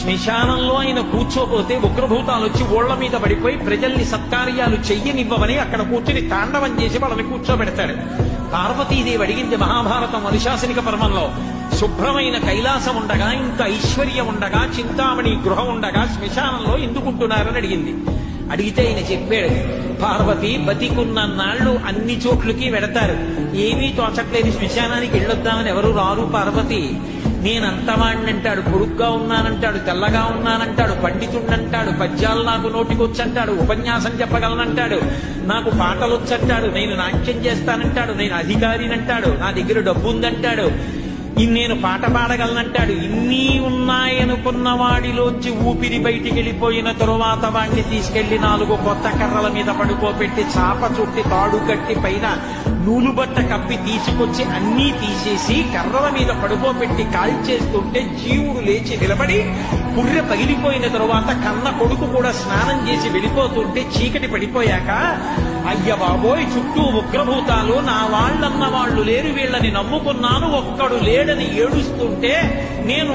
శ్మశానంలో ఆయన కూర్చోపోతే ఉగ్రభూతాలు వచ్చి ఓళ్ల మీద పడిపోయి ప్రజల్ని సత్కార్యాలు చెయ్యనివ్వవని అక్కడ కూర్చుని తాండవం చేసి వాళ్ళని కూర్చోబెడతాడు. పార్వతీదేవి అడిగింది మహాభారతం అనుశాసనిక పర్వంలో, శుభ్రమైన కైలాసం ఉండగా, ఇంత ఐశ్వర్యం ఉండగా, చింతామణి గృహం ఉండగా శ్మశానంలో ఎందుకుంటున్నారని అడిగింది. అడిగితే ఆయన చెప్పాడు, పార్వతి బతికున్న నాళ్లు అన్ని చోట్లకి వెడతారు, ఏమీ తోచట్లేదు, శ్మశానానికి వెళ్ళొద్దామని ఎవరు రారు పార్వతి. నేనంతవాణ్ణంటాడు, పొడుగ్గా ఉన్నానంటాడు, తెల్లగా ఉన్నానంటాడు, పండితుణ్ణంటాడు, పద్యాలు నాకు నోటికొచ్చంటాడు, ఉపన్యాసం చెప్పగలనంటాడు, నాకు పాటలొచ్చంటాడు, నేను నాట్యం చేస్తానంటాడు, నేను అధికారినంటాడు, నా దగ్గర డబ్బు ఉందంటాడు, నేను పాట పాడగలనంటాడు. ఇన్ని ఉన్నాయనుకున్న వాడిలోంచి ఊపిరి బయటికి వెళ్ళిపోయిన తరువాత వాడిని తీసుకెళ్లి 4 కొత్త కర్రల మీద పడుకోబెట్టి చాప చుట్టి తాడు కట్టి పైన నూలుబట్ట కప్పి తీసుకొచ్చి అన్నీ తీసేసి కర్రల మీద పడుకోబెట్టి కాల్చేస్తుంటే జీవుడు లేచి నిలబడి పుర్రె పగిలిపోయిన తరువాత కన్న కొడుకు కూడా స్నానం చేసి వెళ్ళిపోతుంటే చీకటి పడిపోయాక, అయ్య బాబోయ్ చుట్టూ ఉగ్రభూతాలు, నా వాళ్ళన్న వాళ్ళు లేరు, వీళ్ళని నమ్ముకున్నాను, ఒక్కడు లేడని ఏడుస్తుంటే నేను